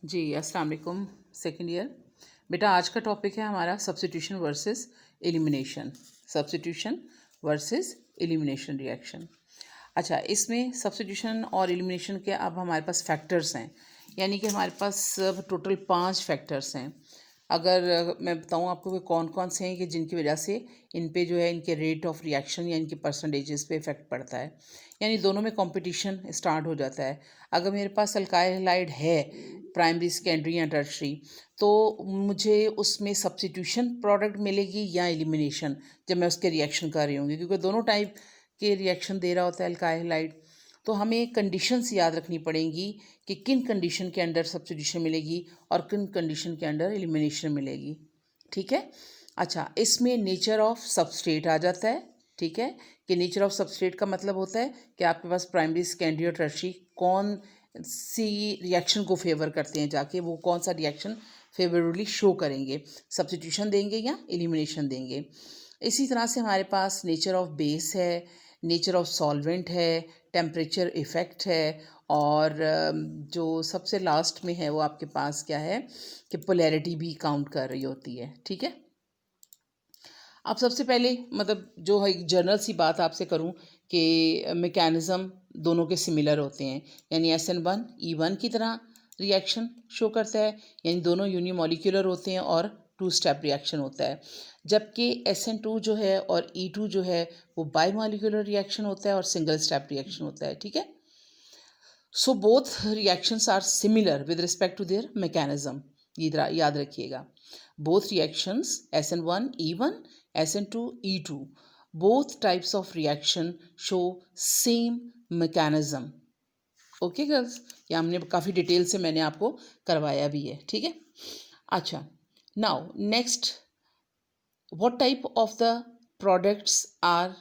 जी अस्सलाम वालेकुम second year. बेटा आज का टॉपिक है हमारा substitution versus elimination. Substitution versus elimination reaction. अच्छा, इसमें सब्स्टिट्यूशन और एलिमिनेशन के अब हमारे पास फैक्टर्स हैं, यानी कि हमारे पास टोटल 5 फैक्टर्स हैं। अगर मैं बताऊं आपको कि कौन कौन से हैं कि जिनकी वजह से इन पे जो है इनके रेट ऑफ रिएक्शन या इनके परसेंटेजेस पे इफेक्ट पड़ता है, यानी दोनों में कंपटीशन स्टार्ट हो जाता है। अगर मेरे पास अल्काइल हैलाइड है प्राइमरी सेकेंडरी या टर्शरी, तो मुझे उसमें सब्स्टिट्यूशन प्रोडक्ट मिलेगी या एलिमिनेशन जब मैं उसके रिएक्शन कर रही होंगी, क्योंकि दोनों टाइप के रिएक्शन दे रहा होता है अल्काइल हैलाइड। तो हमें कंडीशंस याद रखनी पड़ेंगी कि किन कंडीशन के अंडर सब्स्टिट्यूशन मिलेगी और किन कंडीशन के अंडर एलिमिनेशन मिलेगी। ठीक है। अच्छा, इसमें नेचर ऑफ सबस्ट्रेट आ जाता है। ठीक है, कि नेचर ऑफ सबस्ट्रेट का मतलब होता है कि आपके पास प्राइमरी सेकेंडरी और टर्शरी कौन सी रिएक्शन को फेवर करते हैं, जाके वो कौन सा रिएक्शन फेवरेबली शो करेंगे, सब्स्टिट्यूशन देंगे या एलिमिनेशन देंगे। इसी तरह से हमारे पास नेचर ऑफ बेस है, नेचर ऑफ सॉल्वेंट है, टेम्परेचर इफ़ेक्ट है, और जो सबसे लास्ट में है वो आपके पास क्या है कि पोलैरिटी भी काउंट कर रही होती है। ठीक है। अब सबसे पहले मतलब जो है एक जनरल सी बात आपसे करूं कि मैकेनिज़्म दोनों के सिमिलर होते हैं, यानी SN1 E1 की तरह रिएक्शन शो करता है, यानी दोनों यूनिमोलिकुलर होते हैं और 2 स्टेप रिएक्शन होता है। जबकि SN2 जो है और E2 जो है वो बाईमोलिकुलर रिएक्शन होता है और सिंगल स्टेप रिएक्शन होता है। ठीक है। So both reactions are similar with respect to their mechanism, याद रखिएगा। Both reactions SN1 E1, SN2 E2, both types of reaction show same mechanism. Okay girls, ये हमने काफ़ी डिटेल से मैंने आपको करवाया भी है। ठीक है। अच्छा, now next, what type of the products are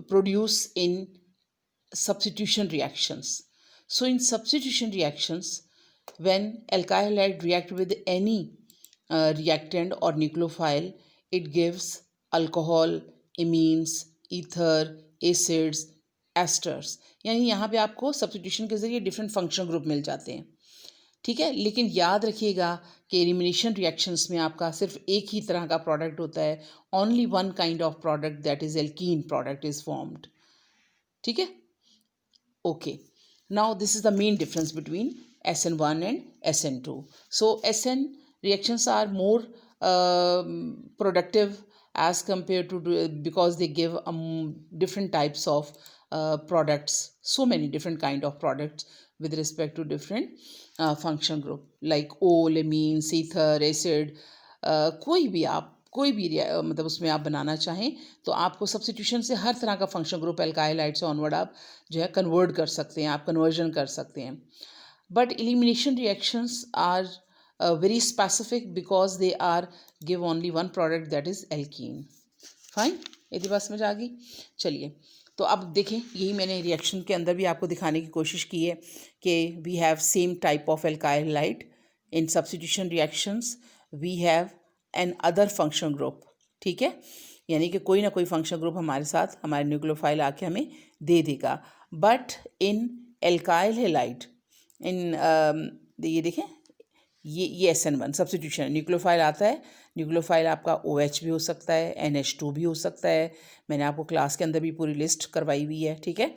produced in substitution reactions. So in substitution reactions, when alkyl halide react with any reactant or nucleophile, it gives alcohol, amines, ether, acids, esters। यानी यहाँ पे आपको substitution के जरिए different functional group मिल जाते हैं। ठीक है, लेकिन याद रखिएगा कि एलिमिनेशन रिएक्शंस में आपका सिर्फ एक ही तरह का प्रोडक्ट होता है, only one kind of product, that is alkene product is formed. ठीक है। Okay, now this is the main difference between SN1 and SN2. So SN reactions are more productive as compared to because they give different types of products, so many different kind of products with respect to different function group like O, amines, ether, acid, कोई भी मतलब उसमें आप बनाना चाहें तो आपको substitution से हर तरह का फंक्शन ग्रुप एल्काइल हाइड से ऑनवर्ड आप जो है कन्वर्ट कर सकते हैं, आप कन्वर्जन कर सकते हैं। But elimination reactions are very specific because they are give only one product, that is alkene. Fine, यदि बात समझ आ गई। चलिए, तो अब देखें, यही मैंने रिएक्शन के अंदर भी आपको दिखाने की कोशिश की है कि we have same type of alkyl halide in substitution reactions, we have an other function group. ठीक है, यानी कि कोई ना कोई फंक्शन ग्रुप हमारे साथ हमारे न्यूक्लियोफाइल आके हमें दे देगा। बट इन एल्काइल हैलाइड, इन ये देखें, ये SN1 सब्स्टिट्यूशन न्यूक्लियोफाइल आता है। न्यूक्लियोफाइल आपका OH भी हो सकता है, NH2 भी हो सकता है। मैंने आपको क्लास के अंदर भी पूरी लिस्ट करवाई हुई है। ठीक है,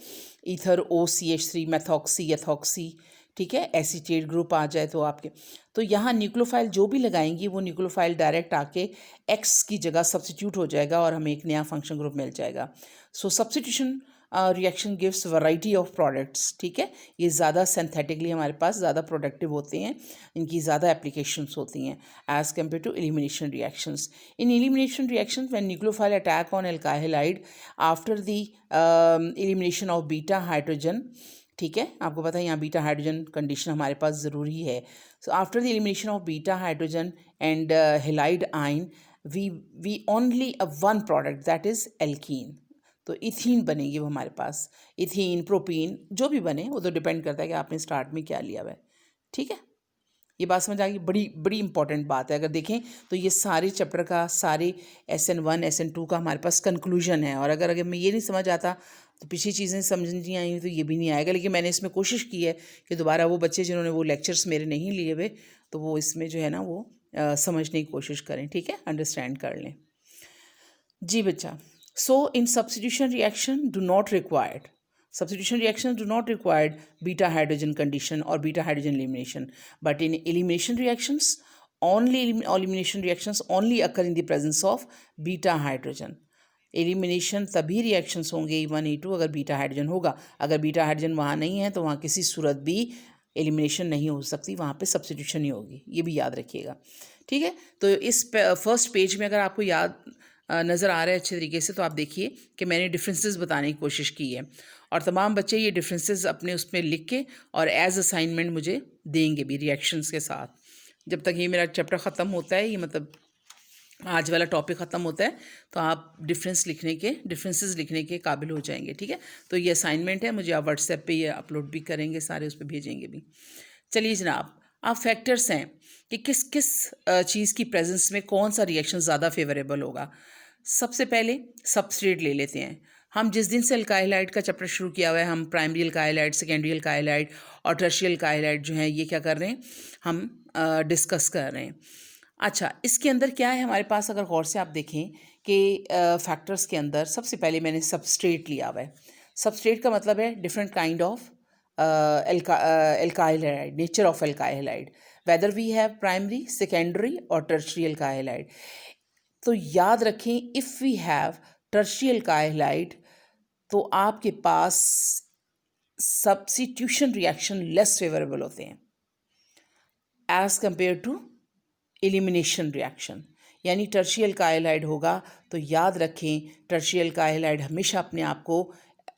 ईथर OCH3 मेथॉक्सी एथॉक्सी। ठीक है, एसीटेट ग्रुप आ जाए तो आपके, तो यहाँ न्यूक्लियोफाइल जो भी लगाएंगी वो न्यूक्लियोफाइल डायरेक्ट आके X की जगह सब्स्टिट्यूट हो जाएगा और हमें एक नया फंक्शन ग्रुप मिल जाएगा। So substitution reaction gives variety of products. ठीक है, ये ज़्यादा सिंथेटिकली हमारे पास ज़्यादा प्रोडक्टिव होते हैं, इनकी ज़्यादा एप्लीकेशंस होती हैं as compare to elimination reactions. In elimination reactions when nucleophile attack on alkyl halide after the elimination of beta hydrogen. ठीक है, आपको पता है यहाँ बीटा हाइड्रोजन कंडीशन हमारे पास ज़रूरी है। So after the elimination of beta hydrogen and halide ion, we only one product, that is alkene. तो इथीन बनेगी वो हमारे पास, इथीन प्रोपीन जो भी बने वो तो डिपेंड करता है कि आपने स्टार्ट में क्या लिया हुआ है। ठीक है, ये बात समझ आ गई। बड़ी बड़ी इंपॉर्टेंट बात है। अगर देखें तो ये सारे चैप्टर का, सारे SN1 SN2 का हमारे पास कंक्लूजन है, और अगर अगर मैं ये नहीं समझ आता तो पिछली चीज़ें समझ नहीं आई तो ये भी नहीं आएगा, लेकिन मैंने इसमें कोशिश की है कि दोबारा वो बच्चे जिन्होंने वो लेक्चर्स मेरे नहीं लिए हुए तो वो इसमें जो है ना वो समझने की कोशिश करें, ठीक है, अंडरस्टैंड कर लें। जी बच्चा, so in substitution reaction do not required, substitution reactions do not require beta hydrogen condition or beta hydrogen elimination, but in elimination reactions only occur in the presence of beta hydrogen. Elimination तभी reactions होंगे E1 E2 अगर beta hydrogen होगा। अगर beta hydrogen वहाँ नहीं है तो वहाँ किसी सूरत भी एलिमिनेशन नहीं हो सकती, वहाँ पे सब्स्टिट्यूशन ही होगी, ये भी याद रखिएगा, ठीक है। तो इस फर्स्ट पेज में अगर आपको याद नज़र आ रहा है अच्छे तरीके से तो आप देखिए कि मैंने डिफरेंसेस बताने की कोशिश की है और तमाम बच्चे ये डिफरेंसेस अपने उसमें लिख के और एज असाइनमेंट मुझे देंगे भी रिएक्शंस के साथ। जब तक ये मेरा चैप्टर ख़त्म होता है, ये मतलब आज वाला टॉपिक ख़त्म होता है, तो आप डिफरेंसेस लिखने के काबिल हो जाएंगे, ठीक है। तो ये असाइनमेंट है, मुझे आप व्हाट्सएप पे ये अपलोड भी करेंगे, सारे उस पर भेजेंगे भी। चलिए जनाब, आप फैक्टर्स हैं कि किस किस चीज़ की प्रेजेंस में कौन सा रिएक्शन ज़्यादा फेवरेबल होगा। सबसे पहले सबस्ट्रेट ले लेते हैं। हम जिस दिन से अल्काइल हाइड का चैप्टर शुरू किया हुआ है, हम primary alkyl hide, secondary alkyl hide और टर्शियल अल्काइल हाइड जो है ये क्या कर रहे हैं, हम डिस्कस कर रहे हैं। अच्छा, इसके अंदर क्या है हमारे पास, अगर गौर से आप देखें कि फैक्टर्स के अंदर सबसे पहले मैंने सबस्ट्रेट लिया हुआ है। सबस्ट्रेट का मतलब है different kind of alkyl halide, nature of alkyl halide, whether we have primary, secondary or tertiary alkyl halide. तो याद रखें, if we have tertiary alkyl halide तो आपके पास सब्स्टिट्यूशन रिएक्शन लेस फेवरेबल होते हैं as compare to elimination reaction. यानी tertiary alkyl halide होगा तो याद रखें टर्शियल alkyl halide हमेशा अपने आप को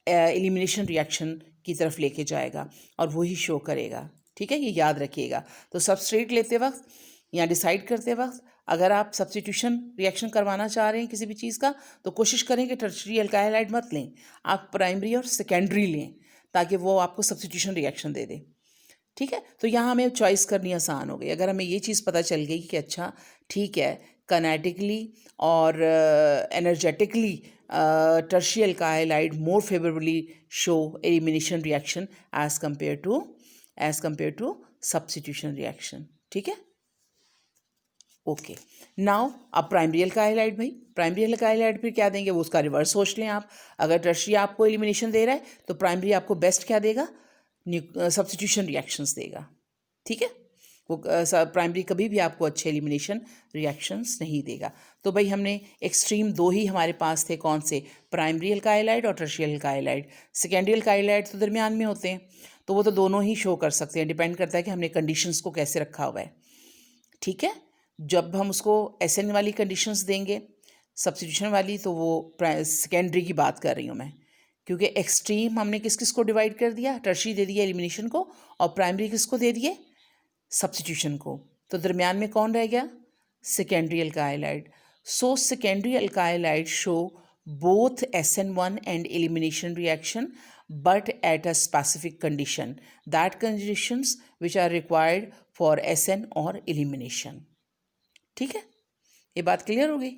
एलिमिनेशन रिएक्शन की तरफ लेके जाएगा और वही शो करेगा, ठीक है, ये याद रखिएगा। तो सबस्ट्रेट लेते वक्त या डिसाइड करते वक्त अगर आप सब्स्टिट्यूशन रिएक्शन करवाना चाह रहे हैं किसी भी चीज़ का तो कोशिश करें कि टर्शियरी अल्काइल हाइड मत लें, आप प्राइमरी और सेकेंडरी लें ताकि वो आपको सब्स्टिट्यूशन रिएक्शन दे दे, ठीक है। तो यहाँ हमें चॉइस करनी आसान हो गई। अगर हमें ये चीज़ पता चल गई कि अच्छा ठीक है, कनेटिकली और energetically tertiary alkyl halide more favorably show elimination reaction as compared to substitution reaction, ठीक है। ओके, नाउ अब प्राइमरी अल्काइल हाइड, भाई प्राइमरी अल्काइल हाइड फिर क्या देंगे, वो उसका रिवर्स सोच लें आप। अगर टर्शियरी आपको एलिमिनेशन दे रहा है तो प्राइमरी आपको बेस्ट क्या देगा, सब्स्टिट्यूशन रिएक्शंस देगा, ठीक है। वो प्राइमरी कभी भी आपको अच्छे एलिमिनेशन रिएक्शंस नहीं देगा। तो भाई हमने एक्सट्रीम दो ही हमारे पास थे, कौन से, प्राइमरी अल्काइल हाइड और टर्शियल alkyl hide. Secondary alkyl hide तो दरमियान में होते हैं, तो वो तो दोनों ही शो कर सकते हैं, डिपेंड करता है कि हमने कंडीशंस को कैसे रखा हुआ है, ठीक है। जब हम उसको एसएन वाली कंडीशंस देंगे सब्स्टिट्यूशन वाली, तो वो सेकेंडरी की बात कर रही हूँ मैं, क्योंकि एक्सट्रीम हमने किस किस को डिवाइड कर दिया, टर्शियरी दे दिया एलिमिनेशन को और प्राइमरी किसको दे दिए, सब्स्टिट्यूशन को। तो दरमियान में कौन रह गया, secondary alkyl hide. So secondary alkyl hide show both SN1 and elimination reaction but at a specific condition, that conditions which are required for SN or elimination, ठीक है। ये बात क्लियर हो गई।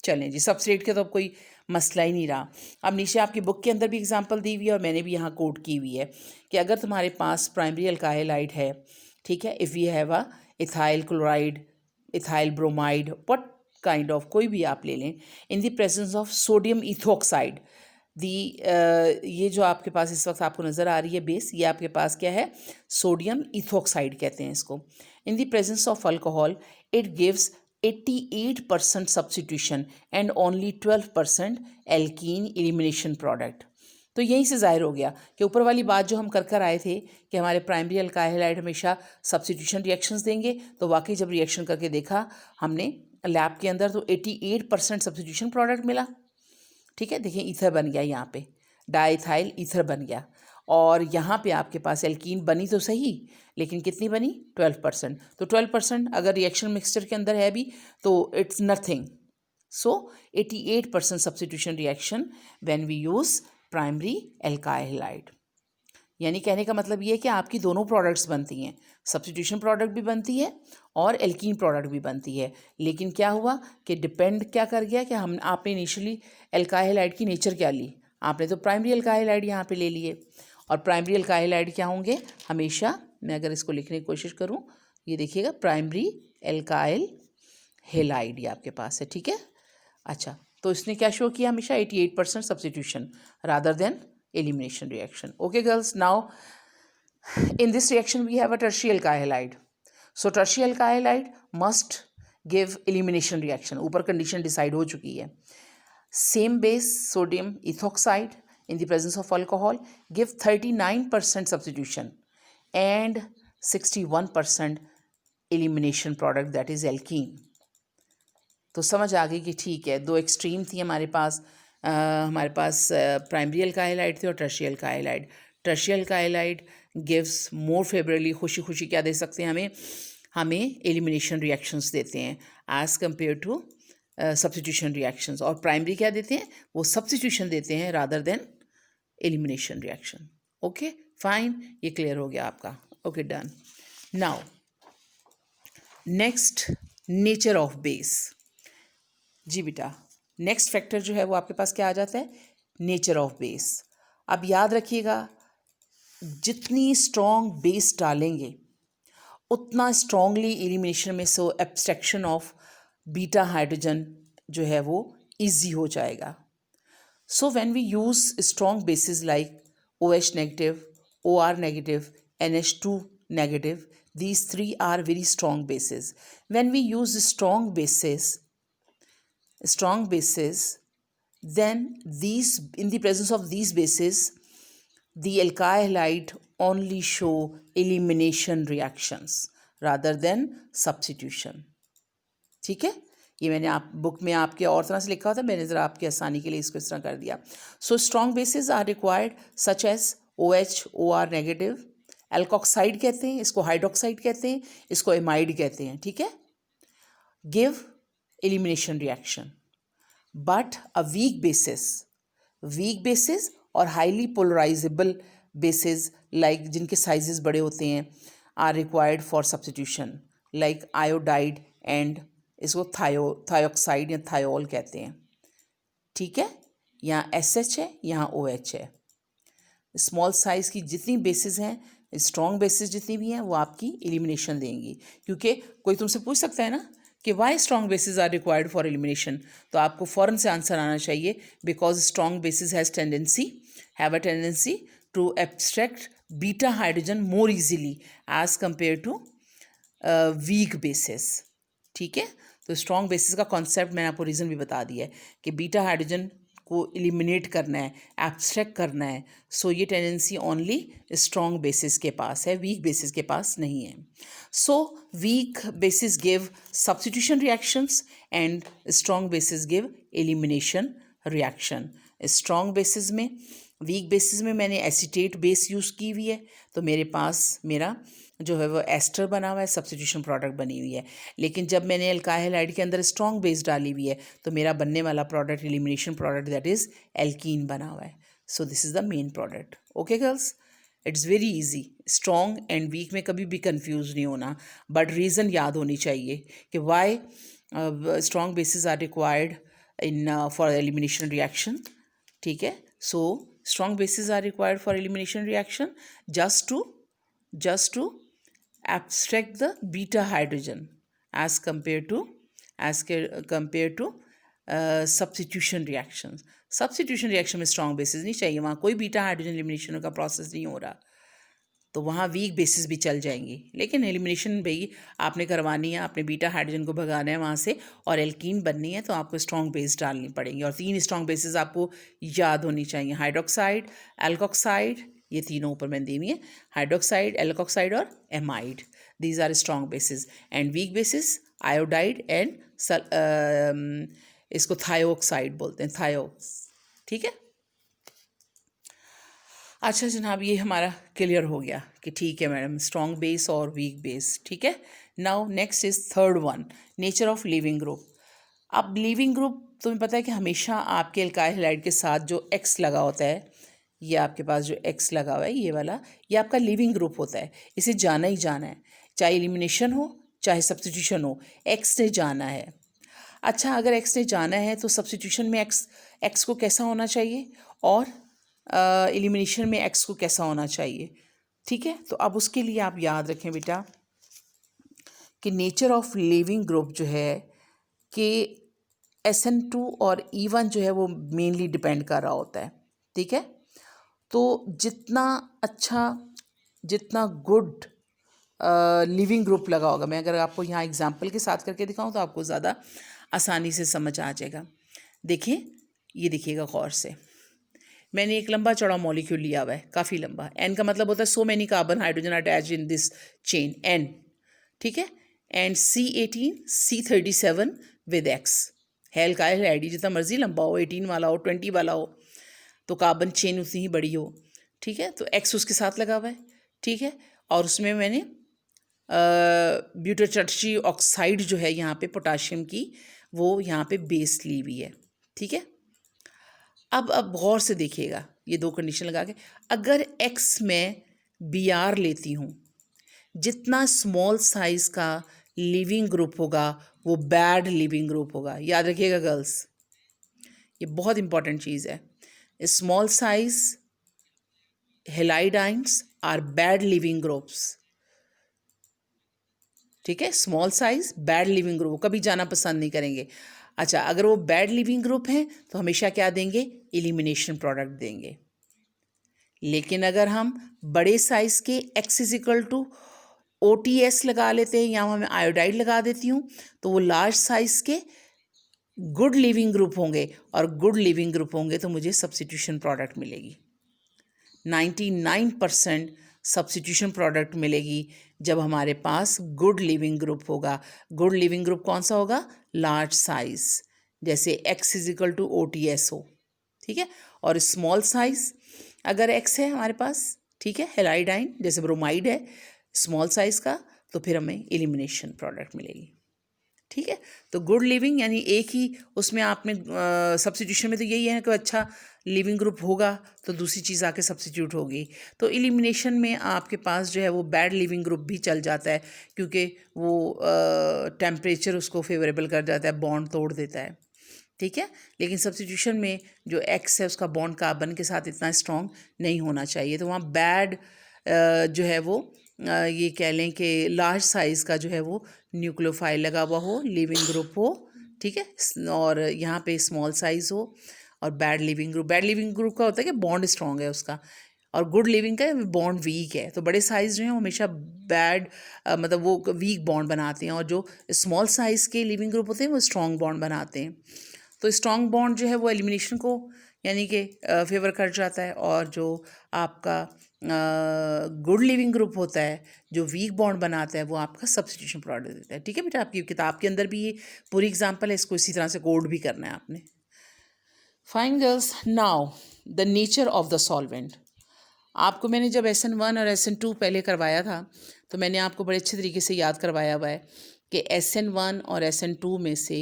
चलें जी, सबस्ट्रेट के तो अब कोई मसला ही नहीं रहा। अब नीचे आपकी बुक के अंदर भी एग्जांपल दी हुई है और मैंने भी यहाँ कोट की हुई है कि अगर तुम्हारे पास प्राइमरी अल्काइल हाइड है, ठीक है, if you have a ethyl chloride, ethyl bromide, what kind of, कोई भी आप ले लें, in the presence of sodium ethoxide, ये जो आपके पास इस वक्त आपको नज़र आ रही है बेस, ये आपके पास क्या है, सोडियम इथोक्साइड कहते हैं इसको। In the presence of alcohol it gives 88% substitution and only 12% alkene elimination product. तो यहीं से जाहिर हो गया कि ऊपर वाली बात जो हम कर आए थे कि हमारे प्राइमरी अल्काइल हाइड हमेशा सब्स्टिट्यूशन रिएक्शंस देंगे, तो वाकई जब रिएक्शन करके देखा हमने लैब के अंदर तो 88% सब्स्टिट्यूशन प्रोडक्ट मिला, ठीक है। देखिए ईथर बन गया, यहाँ पे डाइथाइल ईथर बन गया और यहाँ पे आपके पास एल्कीन बनी तो सही, लेकिन कितनी बनी, 12%। तो 12% अगर रिएक्शन मिक्सचर के अंदर है भी तो it's nothing. So 88% substitution reaction when we use primary alkyl halide. यानी कहने का मतलब ये है कि आपकी दोनों प्रोडक्ट्स बनती हैं, सब्स्टिट्यूशन प्रोडक्ट भी बनती है और एल्कीन प्रोडक्ट भी बनती है। लेकिन क्या हुआ कि डिपेंड क्या कर गया कि हम आपने इनिशियली अल्काइल हाइड की नेचर क्या ली, आपने तो प्राइमरी अल्काइल हैलाइड यहाँ पे ले लिए, और प्राइमरी अल्काइल हैलाइड क्या होंगे हमेशा, मैं अगर इसको लिखने की कोशिश करूँ, ये देखिएगा प्राइमरी एल्काइल हेलाइड ये आपके पास है, ठीक है। अच्छा, तो इसने क्या शो किया हमेशा 88% substitution rather than elimination reaction. Okay girls, now in this reaction we have a tertiary alkyl halide. So tertiary alkyl halide must give elimination reaction. ऊपर condition decide हो चुकी है. Same base sodium ethoxide in the presence of alcohol give 39% substitution and 61% elimination product, that is alkene. तो समझ आ गई कि ठीक है, दो एक्सट्रीम थी हमारे पास प्राइमरी अल्काइल हाइलाइड थे और टर्शियल alkyl halide. टर्शियल alkyl halide gives मोर फेवरेबली, खुशी खुशी क्या दे सकते हैं हमें एलिमिनेशन रिएक्शंस देते हैं as compare to substitution reactions, और प्राइमरी क्या देते हैं, वो सब्स्टिट्यूशन देते हैं rather than elimination reaction. Okay fine, ये क्लियर हो गया आपका। Okay done. Now next, nature of base. जी बेटा, नेक्स्ट फैक्टर जो है वो आपके पास क्या आ जाता है, नेचर ऑफ बेस। अब याद रखिएगा, जितनी स्ट्रॉन्ग बेस डालेंगे उतना स्ट्रॉन्गली एलिमिनेशन में so abstraction of beta hydrogen जो है वो इजी हो जाएगा। So when we use strong bases like OH negative, OR negative, NH2 negative, these three are very strong bases. When we use strong bases, then these, in the presence of these bases, the alkyl halide only show elimination reactions rather than substitution. ठीक है, ये मैंने आप book में आपके और तरह से लिखा होता है, मैंने ज़रा आपकी आसानी के लिए इसको इस तरह कर दिया। So strong bases are required such as OH, OR negative, alkoxide कहते हैं इसको, हाइड्रोक्साइड कहते हैं इसको, एमाइड कहते हैं, ठीक है, give elimination reaction. But a weak bases और हाईली पोलराइजेबल बेसिस लाइक जिनके साइजेस बड़े होते हैं are required for substitution, like iodide and इसको थायोक्साइड या थायोल कहते हैं, ठीक है। यहाँ SH है, यहाँ OH है। स्मॉल साइज़ की जितनी बेसिस हैं, स्ट्रॉन्ग बेसिस जितनी भी हैं, वो आपकी एलिमिनेशन देंगी। क्योंकि कोई तुमसे पूछ सकता है ना कि why strong bases are required for elimination, तो आपको फ़ौरन से आंसर आना चाहिए, because strong bases have a tendency to abstract beta hydrogen more easily as compare to weak bases, ठीक है। तो स्ट्रॉन्ग बेसिस का कॉन्सेप्ट मैंने आपको रीज़न भी बता दिया है कि बीटा हाइड्रोजन को एलिमिनेट करना है, एब्स्ट्रैक्ट करना है। सो ये टेंडेंसी ओनली स्ट्रॉन्ग बेसिस के पास है, वीक बेसिस के पास नहीं है। So weak basis give substitution reactions and strong bases give elimination reaction. Strong bases में, वीक बेसिस में मैंने एसीटेट बेस यूज़ की हुई है, तो मेरे पास मेरा जो है वो एस्टर बना हुआ है, सब्स्टिट्यूशन प्रोडक्ट बनी हुई है। लेकिन जब मैंने अल्काइल हैलाइड के अंदर स्ट्रॉन्ग बेस डाली हुई है, तो मेरा बनने वाला product, elimination product, that is alkene बना हुआ है। So this is the main product. Okay girls, it's very easy. Strong and weak में कभी भी कंफ्यूज नहीं होना, बट रीज़न याद होनी चाहिए कि why strong bases are required in for elimination reaction, ठीक है। So strong bases are required for elimination reaction just to abstract the beta hydrogen as compared to substitution reactions. Substitution reaction में strong basis नहीं चाहिए, वहाँ कोई beta hydrogen elimination का process नहीं हो रहा, तो वहाँ वीक बेसिस भी चल जाएंगी। लेकिन एलिमिनेशन भाई आपने करवानी है, आपने बीटा हाइड्रोजन को भगाना है वहाँ से और एल्कीन बननी है, तो आपको स्ट्रॉन्ग बेस डालनी पड़ेंगी। और 3 स्ट्रॉन्ग बेसिस आपको याद होनी चाहिए, हाइड्रोक्साइड, एल्कोक्साइड, ये तीनों ऊपर मैंने दी हुई है, हाइड्रोक्साइड, एल्कोक्साइड और amide. These are strong bases and weak bases iodide and इसको थायोक्साइड बोलते हैं, थायोक्स, ठीक है। अच्छा जनाब, ये हमारा क्लियर हो गया कि ठीक है मैडम, स्ट्रॉन्ग बेस और वीक बेस, ठीक है। Now next is third one, nature of leaving group. अब लीविंग ग्रुप तुम्हें पता है कि हमेशा आपके अल्काइल हैलाइड के साथ जो X लगा होता है, ये आपके पास जो X लगा हुआ है ये वाला, ये आपका लिविंग ग्रुप होता है, इसे जाना ही जाना है, चाहे एलिमिनेशन हो चाहे सब्स्टिट्यूशन हो, X ने जाना है। अच्छा, अगर एक्स ने जाना है तो सब्स्टिट्यूशन में एक्स को कैसा होना चाहिए और एलिमिनेशन में एक्स को कैसा होना चाहिए, ठीक है। तो अब उसके लिए आप याद रखें बेटा कि नेचर ऑफ लिविंग ग्रुप जो है कि SN2 और E1 जो है वो मेनली डिपेंड कर रहा होता है, ठीक है। तो जितना अच्छा, जितना गुड लिविंग ग्रुप लगा होगा, मैं अगर आपको यहाँ एग्जांपल के साथ करके दिखाऊं तो आपको ज़्यादा आसानी से समझ आ जाएगा। देखिए, ये देखिएगा गौर से, मैंने एक लंबा चौड़ा मॉलिक्यूल लिया हुआ है, काफ़ी लंबा। N का मतलब होता है so many carbon hydrogen attach in this chain, N, ठीक है। And C18 C37 with X है एल्काइल आईडी, जितना मर्जी लंबा हो, 18 वाला हो, 20 वाला हो, तो कार्बन चेन उतनी ही बड़ी हो, ठीक है। तो X उसके साथ लगा हुआ है, ठीक है। और उसमें मैंने ब्यूटाटर्शी ऑक्साइड जो है यहाँ पे पोटाशियम की, वो यहाँ पे बेस ली हुई है, ठीक है। अब गौर से देखिएगा, ये दो कंडीशन लगा के, अगर X में Br लेती हूँ, जितना स्मॉल साइज का लिविंग ग्रुप होगा वो बैड लिविंग ग्रुप होगा। याद रखिएगा गर्ल्स, ये बहुत इंपॉर्टेंट चीज़ है। Small size halide ions are bad leaving groups, ठीक है। Small size bad leaving group कभी जाना पसंद नहीं करेंगे। अच्छा, अगर वो बैड लिविंग ग्रुप हैं तो हमेशा क्या देंगे, एलिमिनेशन प्रोडक्ट देंगे। लेकिन अगर हम बड़े साइज के X इजिकल टू OTS लगा लेते हैं या मैं आयोडाइड लगा देती हूँ, तो वो लार्ज साइज के गुड लिविंग ग्रुप होंगे, और गुड लिविंग ग्रुप होंगे तो मुझे सब्स्टिट्यूशन प्रोडक्ट मिलेगी। 99% सब्स्टिट्यूशन प्रोडक्ट मिलेगी जब हमारे पास गुड लिविंग ग्रुप होगा। गुड लिविंग ग्रुप कौन सा होगा, लार्ज साइज, जैसे X इजिकल टू OTS हो, ठीक है। और स्मॉल साइज अगर X है हमारे पास, ठीक है, हेलाइडाइन जैसे ब्रोमाइड है स्मॉल साइज का, तो फिर हमें एलिमिनेशन प्रोडक्ट मिलेगी, ठीक है। तो गुड लिविंग यानी एक ही उसमें आपने सब्स्टिट्यूशन में तो यही है कि अच्छा लिविंग ग्रुप होगा तो दूसरी चीज़ आके सब्स्टिट्यूट होगी। तो एलिमिनेशन में आपके पास जो है वो बैड लिविंग ग्रुप भी चल जाता है, क्योंकि वो टेम्परेचर उसको फेवरेबल कर जाता है, बॉन्ड तोड़ देता है, ठीक है। लेकिन सब्स्टिट्यूशन में जो X है उसका बॉन्ड कार्बन के साथ इतना स्ट्रॉन्ग नहीं होना चाहिए, तो वहाँ बैड जो है वो ये कह लें कि लार्ज साइज़ का जो है वो न्यूक्लियोफाइल लगा हुआ हो, लिविंग ग्रुप हो, ठीक है। और यहाँ पे स्मॉल साइज़ हो। और बैड लिविंग ग्रुप का होता है कि बॉन्ड स्ट्रॉन्ग है उसका, और गुड लिविंग का बॉन्ड वीक है। तो बड़े साइज़ जो हैं वो हमेशा बैड मतलब वो वीक बॉन्ड बनाते हैं, और जो स्मॉल साइज़ के लिविंग ग्रुप होते हैं वो स्ट्रॉन्ग बॉन्ड बनाते हैं। तो स्ट्रॉन्ग बॉन्ड जो है वो एलिमिनेशन को यानी कि फेवर कर जाता है, और जो आपका गुड लिविंग ग्रुप होता है जो वीक बॉन्ड बनाता है वो आपका सब्स्टिट्यूशन प्रोडक्ट देता है, ठीक है बेटा। आपकी किताब के अंदर भी ये पूरी एग्जांपल है, इसको इसी तरह से कोड भी करना है आपने। Fine girls, now the nature of the solvent. आपको मैंने जब SN1 और SN2 पहले करवाया था तो मैंने आपको बड़े अच्छे तरीके से याद करवाया हुआ है कि SN1 और SN2 में से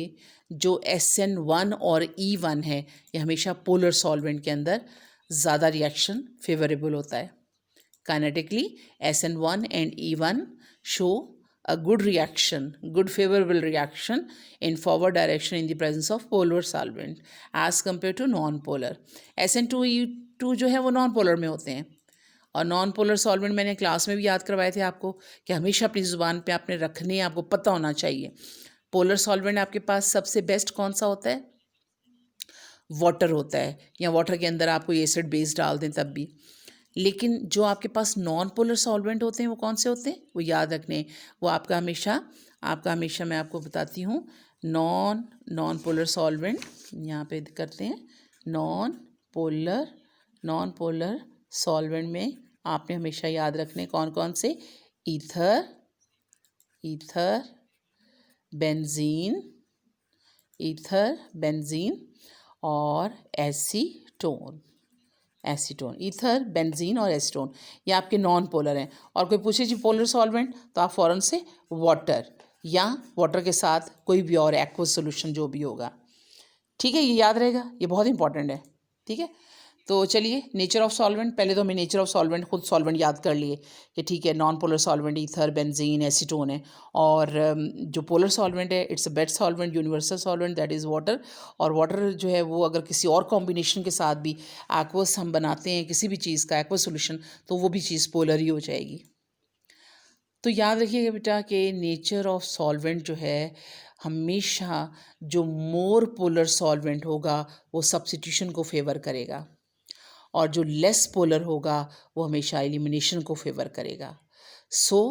जो SN1 और E1 है ये हमेशा पोलर सॉल्वेंट के अंदर ज़्यादा रिएक्शन फेवरेबल होता है। Kinetically SN1 and E1 show a good reaction, good favorable reaction in forward direction in the presence of polar solvent as compared to non-polar. SN2 E2 जो है वो non-polar में होते हैं, और नॉन पोलर सॉल्वेंट मैंने क्लास में भी याद करवाए थे आपको कि हमेशा अपनी ज़ुबान पे आपने रखने, आपको पता होना चाहिए। पोलर सॉल्वेंट आपके पास सबसे बेस्ट कौन सा होता है, वाटर होता है, या वाटर के अंदर आप कोई एसिड बेस डाल दें तब भी। लेकिन जो आपके पास नॉन पोलर सॉल्वेंट होते हैं वो कौन से होते हैं, वो याद रखने, वो आपका हमेशा मैं आपको बताती हूँ, नॉन पोलर सॉल्वेंट यहाँ पे करते हैं। नॉन पोलर सॉल्वेंट में आपने हमेशा याद रखने कौन कौन से, ईथर, बेंजीन और एसीटोन। ईथर, बेंजीन और एसीटोन ये आपके नॉन पोलर हैं। और कोई पूछे जी पोलर सॉल्वेंट तो आप फ़ौरन से वाटर, या वाटर के साथ कोई भी और एक्वस सोल्यूशन जो भी होगा, ठीक है। ये याद रहेगा, ये बहुत इंपॉर्टेंट है, ठीक है। तो चलिए नेचर ऑफ सॉल्वेंट, पहले तो हमें नेचर ऑफ सॉल्वेंट खुद सॉल्वेंट याद कर लिए कि ठीक है non polar solvent ether, benzene, acetone है, और जो पोलर सॉल्वेंट है it's a best solvent, universal solvent that is water. और वाटर जो है वो अगर किसी और कॉम्बिनेशन के साथ भी एक्वस हम बनाते हैं किसी भी चीज़ का एक्वस सोल्यूशन, तो वो भी चीज़ पोलर ही हो जाएगी। तो याद रखिएगा बेटा कि नेचर ऑफ सॉल्वेंट जो है हमेशा जो मोर पोलर सॉल्वेंट होगा वो सब्स्टिट्यूशन को फेवर करेगा, और जो लेस पोलर होगा वो हमेशा एलिमिनेशन को फेवर करेगा। सो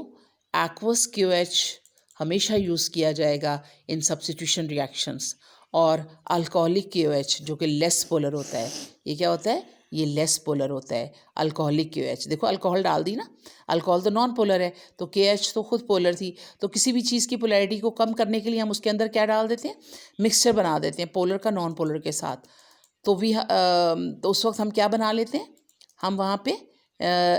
एक्वस क्यूएच हमेशा यूज़ किया जाएगा इन सब्स्टिट्यूशन रिएक्शंस, और अल्कोहलिक क्यूएच जो कि लेस पोलर होता है, ये क्या होता है, ये लेस पोलर होता है अल्कोहलिक क्यूएच। देखो अल्कोहल डाल दी ना, अल्कोहल तो नॉन पोलर है, तो केएच तो खुद पोलर थी, तो किसी भी चीज़ की पोलैरिटी को कम करने के लिए हम उसके अंदर क्या डाल देते हैं, मिक्सचर बना देते हैं पोलर का नॉन पोलर के साथ। तो तो उस वक्त हम क्या बना लेते हैं, हम वहाँ पे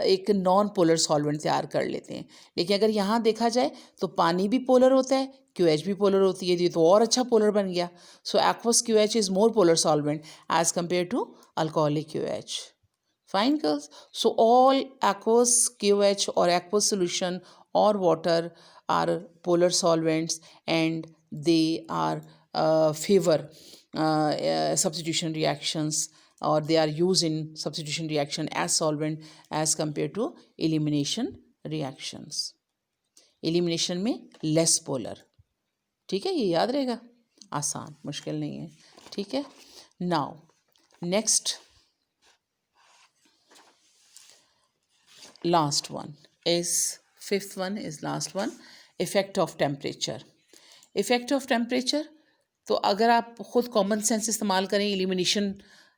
एक नॉन पोलर सॉल्वेंट तैयार कर लेते हैं। लेकिन अगर यहाँ देखा जाए तो पानी भी पोलर होता है, क्यूएच भी पोलर होती है, ये तो और अच्छा पोलर बन गया। So aqueous KOH is more polar solvent as compare to alcoholic KOH. Fine girls. So all aqueous QH or aqueous solution or water are polar solvents, and they are favor substitution reactions, or they are used in substitution reaction as solvent as compared to elimination reactions. Elimination में less polar. ठीक है, ये याद रहेगा, आसान, मुश्किल नहीं है। ठीक है, now next last one is fifth one is last one, effect of temperature. Effect of temperature, तो अगर आप खुद कॉमन सेंस इस्तेमाल करें,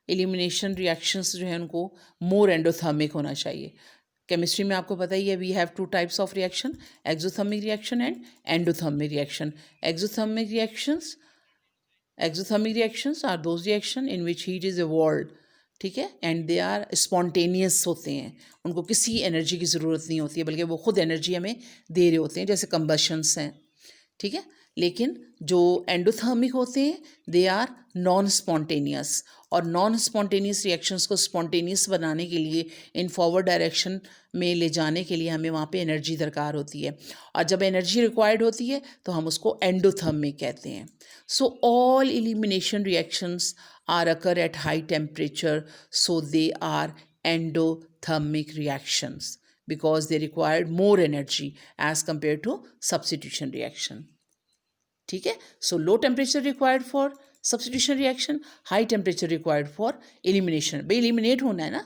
एलिमिनेशन रिएक्शंस जो हैं उनको मोर एंडोथर्मिक होना चाहिए। केमिस्ट्री में आपको पता ही है we have two types of reaction, exothermic reaction and endothermic reaction. Exothermic reactions are those reaction in which heat is evolved, ठीक है, एंड दे आर स्पॉन्टेनियस होते हैं, उनको किसी एनर्जी की ज़रूरत नहीं होती है, बल्कि वो खुद एनर्जी हमें दे रहे होते हैं, जैसे कंबशंस हैं। ठीक है, लेकिन जो एंडोथर्मिक होते हैं दे आर नॉन स्पॉन्टेनियस, और नॉन स्पॉन्टेनियस रिएक्शंस को स्पॉन्टेनियस बनाने के लिए, इन फॉरवर्ड डायरेक्शन में ले जाने के लिए हमें वहाँ पे एनर्जी दरकार होती है, और जब एनर्जी रिक्वायर्ड होती है तो हम उसको एंडोथर्मिक कहते हैं। So all elimination reactions are occur at high temperature, so they are endothermic reactions because they required more energy as compared to substitution reaction. ठीक है, so low temperature required for substitution reaction, high temperature required for elimination. भाई eliminate होना है ना,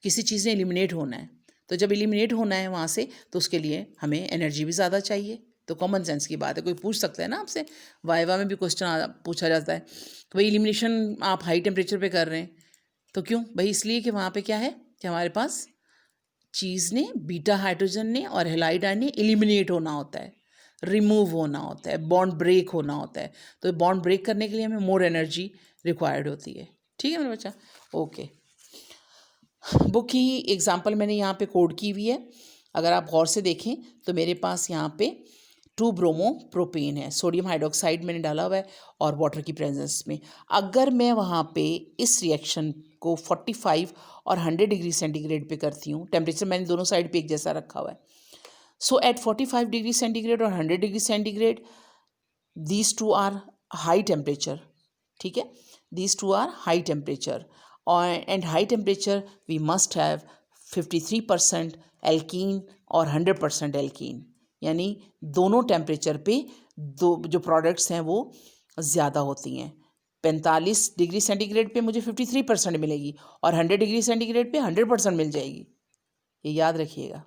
किसी चीज़ ने eliminate होना है, तो जब eliminate होना है वहाँ से, तो उसके लिए हमें एनर्जी भी ज़्यादा चाहिए। तो कॉमन सेंस की बात है, कोई पूछ सकता है ना आपसे, वाइवा में भी क्वेश्चन पूछा जाता है कि भाई एलिमिनेशन आप हाई टेम्परेचर पे कर रहे हैं, तो क्यों भाई, इसलिए कि वहाँ पे क्या है कि हमारे पास चीज़ ने, बीटा हाइड्रोजन ने और हेलाइड आयन ने एलिमिनेट होना होता है, रिमूव होना होता है, बॉन्ड ब्रेक होना होता है, तो बॉन्ड ब्रेक करने के लिए हमें मोर एनर्जी रिक्वायर्ड होती है। ठीक है मेरा बच्चा, ओके। बुक की एग्जाम्पल मैंने यहाँ पे कोड की हुई है, अगर आप गौर से देखें तो मेरे पास यहाँ पे 2 ब्रोमो प्रोपेन है, सोडियम हाइड्रोक्साइड मैंने डाला हुआ है और वाटर की प्रेजेंस में। अगर मैं वहाँ पे इस रिएक्शन को 45 और 100 डिग्री सेंटीग्रेड पे करती हूँ, टेम्परेचर मैंने दोनों साइड पे एक जैसा रखा हुआ है, सो एट 45 डिग्री सेंटीग्रेड और 100 degree centigrade these two are high temperature. ठीक है, these two are high temperature, और and high temperature we must have 53% alkene और 100% एल्कीन, यानी दोनों टेम्परेचर पे दो जो प्रोडक्ट्स हैं वो ज़्यादा होती हैं। 45 डिग्री सेंटीग्रेड पे मुझे 53% मिलेगी और 100 डिग्री सेंटीग्रेड पे 100% मिल जाएगी, ये याद रखिएगा।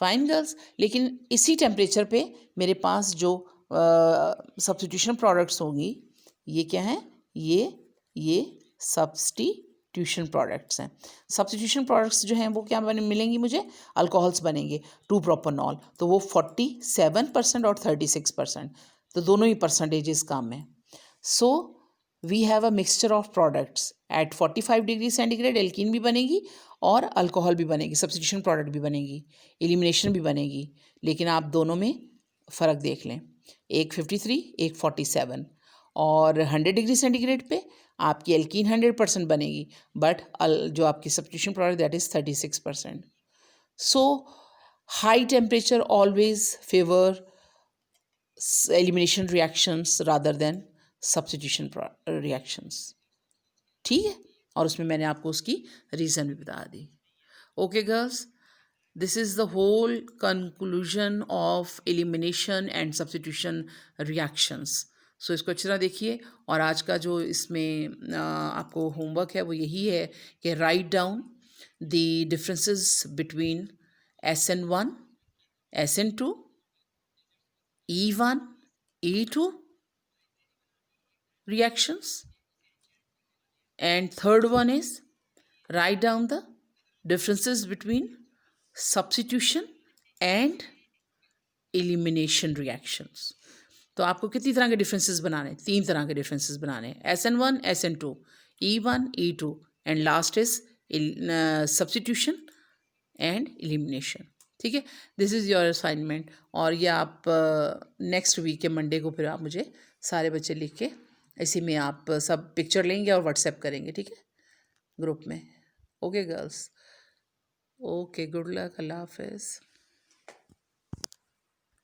फाइन गर्ल्स, लेकिन इसी टेम्परेचर पे मेरे पास जो सब्स्टिट्यूशन प्रोडक्ट्स होंगी, ये क्या हैं, ये सब्स्टिट्यूशन प्रोडक्ट्स हैं। सब्स्टिट्यूशन प्रोडक्ट्स जो हैं वो क्या मिलेंगी मुझे, अल्कोहल्स बनेंगे, 2-प्रोपेनॉल, तो वो 47% और 36%, तो दोनों ही परसेंटेजेस कम हैं। So we have a mixture of products at 45 degree centigrade, alkene भी बनेगी और अल्कोहल भी बनेगी, सब्स्टिट्यूशन प्रोडक्ट भी बनेगी, एलिमिनेशन भी बनेगी, लेकिन आप दोनों में फ़र्क देख लें, एक 53 एक 47, और 100 डिग्री सेंटीग्रेड पे आपकी एल्कीन 100% बनेगी, बट जो आपकी substitution product that is 36%. So high temperature always favor elimination reactions rather than substitution reactions. ठीक है, और उसमें मैंने आपको उसकी रीज़न भी बता दी. Okay girls, this is the whole conclusion of elimination and substitution reactions. So इसको अच्छी तरह देखिए, और आज का जो इसमें आपको होमवर्क है वो यही है कि write down the differences between SN1, SN2, E1, E2 reactions, and third one is write down the differences between substitution and elimination reactions. तो आपको कितनी तरह के डिफरेंसेस बनाने? 3 तरह के डिफरेंसेस बनाने, SN1, SN2, E1, E2, and last is substitution and elimination. ठीक है, दिस इज़ योर असाइनमेंट. और ये आप नेक्स्ट वीक के मंडे को फिर आप मुझे सारे बच्चे लिख के इसी में आप सब पिक्चर लेंगे और व्हाट्सएप करेंगे. ठीक है, ग्रुप में. Okay girls, okay, good luck, अल्लाह हाफिज़.